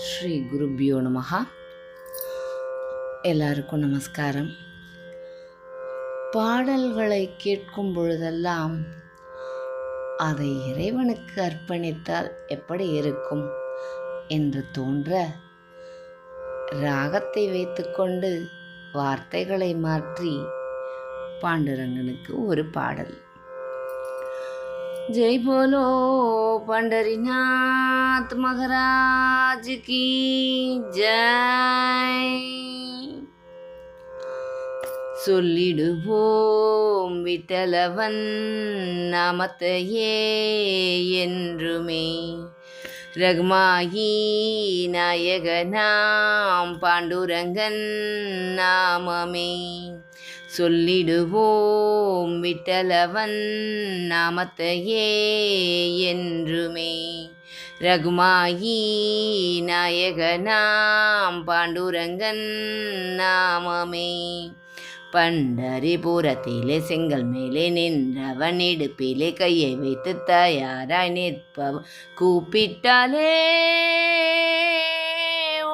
ஸ்ரீ குருபியோ நமஹா. எல்லாருக்கும் நமஸ்காரம். பாடல்களை கேட்கும் பொழுதெல்லாம் அதை இறைவனுக்கு அர்ப்பணித்தால் எப்படி இருக்கும் என்று தோன்ற ராகத்தை வைத்துக்கொண்டு வார்த்தைகளை மாற்றி பாண்டுரங்கனுக்கு ஒரு பாடல். ஜெய் போலோ பண்டரிநாத் மகாராஜ் கி ஜெய். சொல்லிடுவோம் விட்டலவன் நாமத்தையே என்றுமே, ரகுமாயி நாயகனாம் பாண்டுரங்கன் நாமமே. சொல்லிடுவோம் விட்டலவன் நாமத்தையே என்றுமே, ரகுமாயி நாயகனாம் பாண்டுரங்கன் நாமமே. பண்டரிபுரத்திலே செங்கல் மேலே நின்றவன் இடுப்பிலே கையை வைத்து தயாராய் நிற்பவன் கூப்பிட்டாலே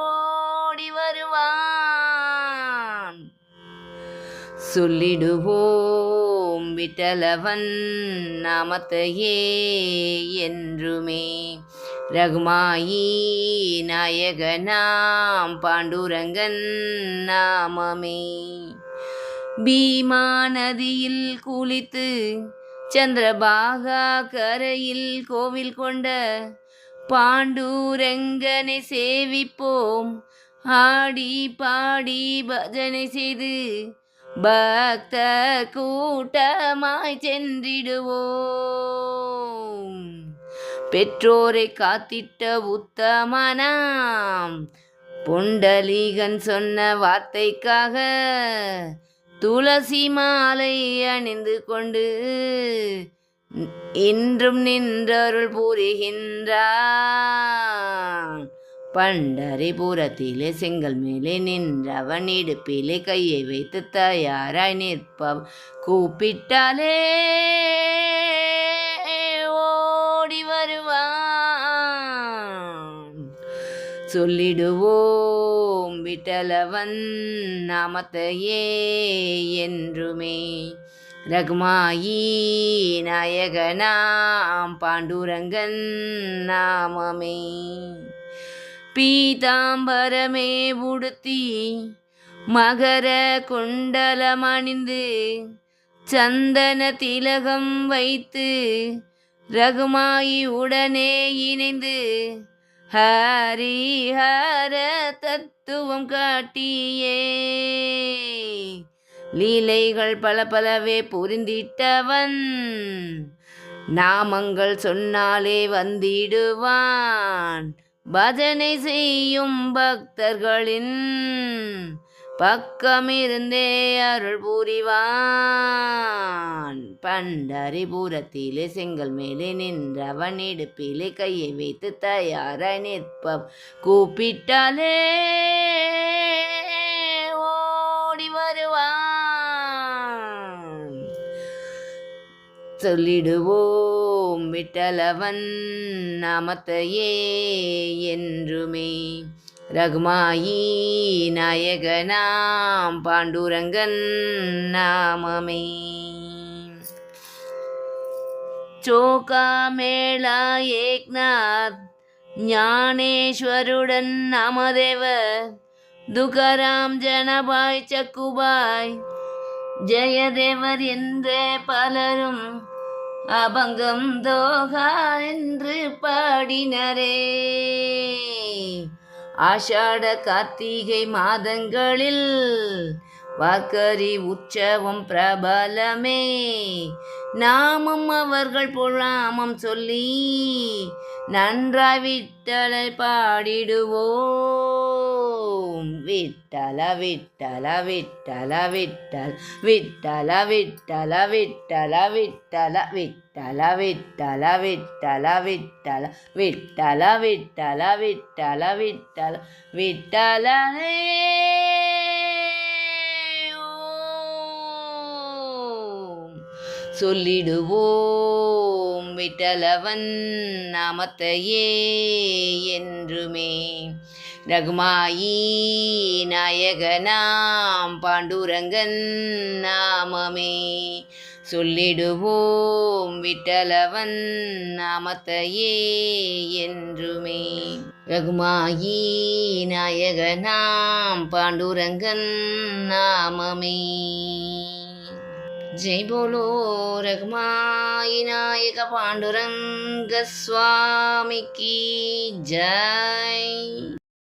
ஓடி வருவான். சொல்லிடுவோம் விட்டலவன் நாமத்தையே என்றுமே, ரகுமாயி நாயகனாம் பாண்டுரங்கன் நாமமே. பீமா நதியில் குளித்து சந்திரபாகா கரையில் கோவில் கொண்ட பாண்டுரங்கனை சேவிப்போம். ஆடி பாடி பஜனை செய்து பக்த கூட்டமாய் சென்றிடுவோம். பெற்றோரை காத்திட்ட உத்தமனாம் புண்டலீகன் சொன்ன வார்த்தைக்காக துளசி மாலை அணிந்து கொண்டு இன்றும் நின்றருள் புரிகின்றான். பண்டரிபுரத்திலே செங்கல் மேலே நின்றவன் இடுப்பிலே கையை வைத்து தயாராய் நிற்பவன் கூப்பிட்டாலே ஓடி வருவான். சொல்லிடுவோம் விட்டலவன் நாமத்தையே என்றுமே, ரகுமாயி நாயகனாம் பாண்டுரங்கன் நாமமே. பீதாம்பரமே உடுத்தி மகர குண்டலமணிந்து சந்தன திலகம் வைத்து ரகுமாயி உடனே இணைந்து ஹரிஹர தத்துவம் காட்டியே லீலைகள் பல பலவே புரிந்திட்டவன். நாமங்கள் சொன்னாலே வந்திடுவான். பஜனை செய்யும் பக்தர்களின் பக்கமிருந்தே அருள் புரிவான். பண்டரிபுரத்திலே செங்கல் மேலே நின்றவன் இடுப்பிலே கையை வைத்து தயாராய் நிற்பவன் கூப்பிட்டாலே ஓடி வருவான். சொல்லிடுவோம் விட்டலவன் நாமத்தையே என்றுமே, ரகுமாயி நாயகனாம் பாண்டுரங்கன் நாமமே. சோகா மேளா ஏக்நாத் ஞானேஸ்வருடன் நாமதேவர் துகராம் ஜனபாய் சக்குபாய் ஜெயதேவர் என்றே பலரும் அபங்கம் தோகா என்று பாடினரே. ஆஷாட கார்த்திகை மாதங்களில் வாக்கரி உற்சவம் பிரபலமே. நாமம் அவர்கள் புலாமம் சொல்லி நன்றாய் விட்டலை பாடிடுவோம். விட்டல விட்டல விட்டல விட்டல் விட்டல விட்டல விட்டல விட்டல விட்டல விட்டல விட்டல விட்டல விட்டல விட்டல விட்டல விட்டல விட்டலே. சொல்லிடுவோம் விட்டலவன் நாமத்தையே என்றுமே. ரகுமாயி நாயகனாம் பாண்டுரங்கன் நாமமே சொல்லிடுவோம் விட்டலவன் நாமத்தையே என்றுமே. ரகுமாயி நாயகனாம் பாண்டுரங்கன் நாமமே. ஜெய் போலோ ரகுமாயி நாயக பாண்டுரங்க சுவாமிக்கு ஜெய்.